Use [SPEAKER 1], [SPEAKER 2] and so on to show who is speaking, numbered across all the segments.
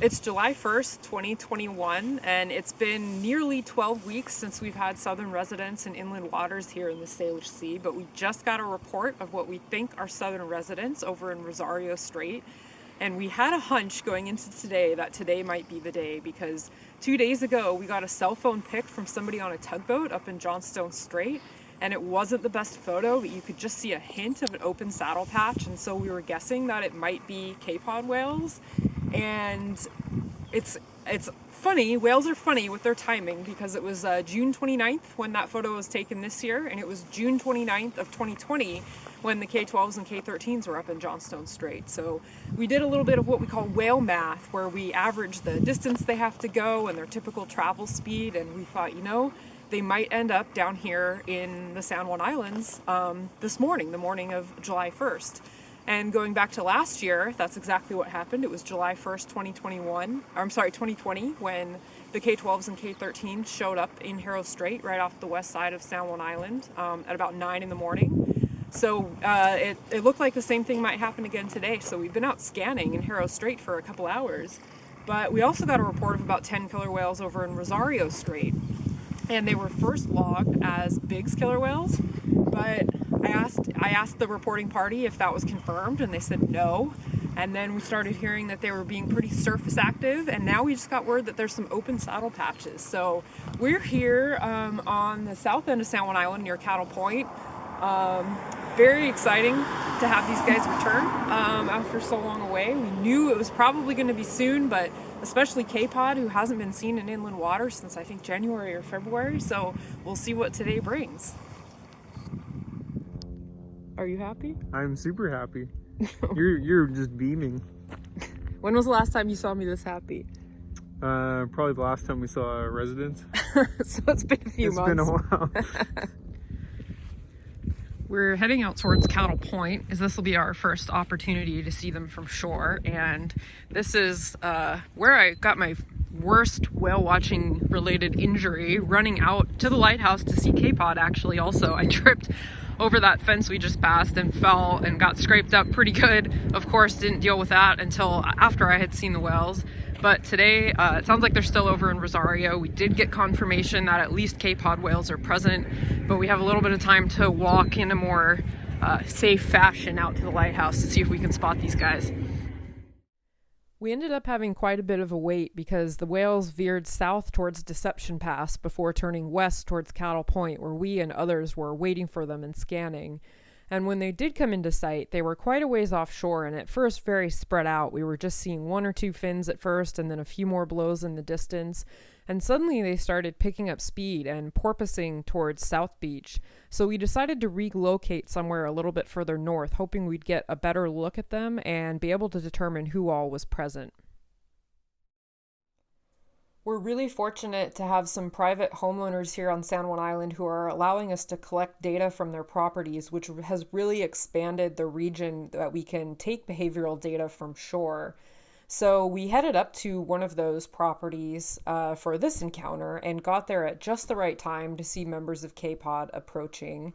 [SPEAKER 1] It's July 1st, 2021, and it's been nearly 12 weeks since we've had southern residents in inland waters here in the Salish Sea, but we just got a report of what we think are southern residents over in Rosario Strait. And we had a hunch going into today that today might be the day because 2 days ago we got a cell phone pic from somebody on a tugboat up in Johnstone Strait, and it wasn't the best photo, but you could just see a hint of an open saddle patch, and so we were guessing that it might be K-pod whales. And it's funny, whales are funny with their timing because it was June 29th when that photo was taken this year, and it was June 29th of 2020 when the K-12s and K-13s were up in Johnstone Strait. So we did a little bit of what we call whale math, where we average the distance they have to go and their typical travel speed, and we thought, they might end up down here in the San Juan Islands this morning, the morning of July 1st. And going back to last year, that's exactly what happened. It was July 1st, 2020, when the K-12s and K-13s showed up in Harrow Strait right off the west side of San Juan Island at about 9 in the morning. So it looked like the same thing might happen again today. So we've been out scanning in Harrow Strait for a couple hours. But we also got a report of about 10 killer whales over in Rosario Strait. And they were first logged as Biggs killer whales, but I asked the reporting party if that was confirmed, and they said no. And then we started hearing that they were being pretty surface active, and now we just got word that there's some open saddle patches. So we're here on the south end of San Juan Island near Cattle Point. Very exciting to have these guys return after so long away. We knew it was probably going to be soon, but especially K-pod, who hasn't been seen in inland water since I think January or February. So we'll see what today brings. Are you happy?
[SPEAKER 2] I'm super happy. You're just beaming.
[SPEAKER 1] When was the last time you saw me this happy?
[SPEAKER 2] Probably the last time we saw a resident.
[SPEAKER 1] So it's been a few months.
[SPEAKER 2] It's been a while.
[SPEAKER 1] We're heading out towards Cattle Point, as this will be our first opportunity to see them from shore. And this is where I got my worst whale watching related injury, running out to the lighthouse to see K-pod. Actually, also I tripped over that fence we just passed and fell and got scraped up pretty good. Of course, didn't deal with that until after I had seen the whales. But today, it sounds like they're still over in Rosario. We did get confirmation that at least K-pod whales are present, but we have a little bit of time to walk in a more safe fashion out to the lighthouse to see if we can spot these guys. We ended up having quite a bit of a wait because the whales veered south towards Deception Pass before turning west towards Cattle Point, where we and others were waiting for them and scanning. And when they did come into sight, they were quite a ways offshore and at first very spread out. We were just seeing one or two fins at first and then a few more blows in the distance. And suddenly they started picking up speed and porpoising towards South Beach. So we decided to relocate somewhere a little bit further north, hoping we'd get a better look at them and be able to determine who all was present. We're really fortunate to have some private homeowners here on San Juan Island who are allowing us to collect data from their properties, which has really expanded the region that we can take behavioral data from shore. So we headed up to one of those properties for this encounter and got there at just the right time to see members of K-pod approaching.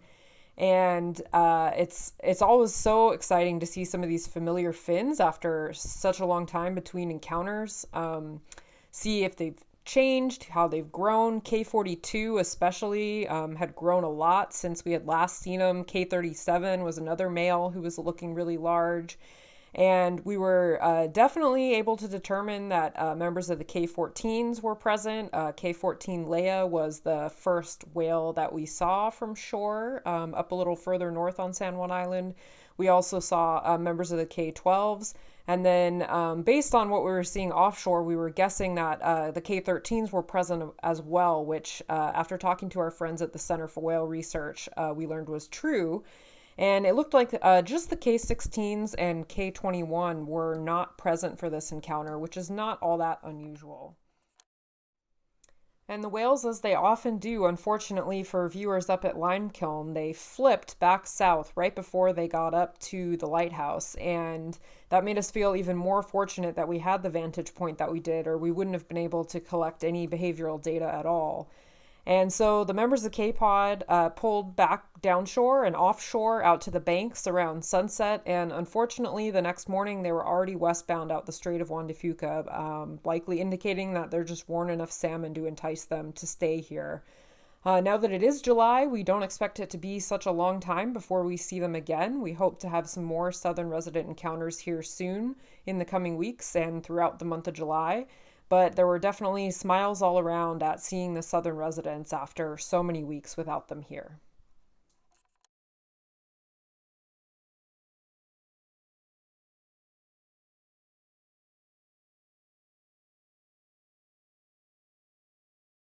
[SPEAKER 1] And it's always so exciting to see some of these familiar fins after such a long time between encounters. See if they've changed, how they've grown. K42 especially had grown a lot since we had last seen them. K37 was another male who was looking really large. And we were definitely able to determine that members of the K14s were present. K14 Leia was the first whale that we saw from shore up a little further north on San Juan Island. We also saw members of the K12s. And then based on what we were seeing offshore, we were guessing that the K13s were present as well, which after talking to our friends at the Center for Whale Research, we learned was true. And it looked like just the K16s and K21 were not present for this encounter, which is not all that unusual. And the whales, as they often do, unfortunately for viewers up at Limekiln, they flipped back south right before they got up to the lighthouse. And that made us feel even more fortunate that we had the vantage point that we did, or we wouldn't have been able to collect any behavioral data at all. And so the members of K-Pod pulled back downshore and offshore out to the banks around sunset. And unfortunately, the next morning, they were already westbound out the Strait of Juan de Fuca, likely indicating that there just weren't enough salmon to entice them to stay here. Now that it is July, we don't expect it to be such a long time before we see them again. We hope to have some more southern resident encounters here soon in the coming weeks and throughout the month of July. But there were definitely smiles all around at seeing the southern residents after so many weeks without them here.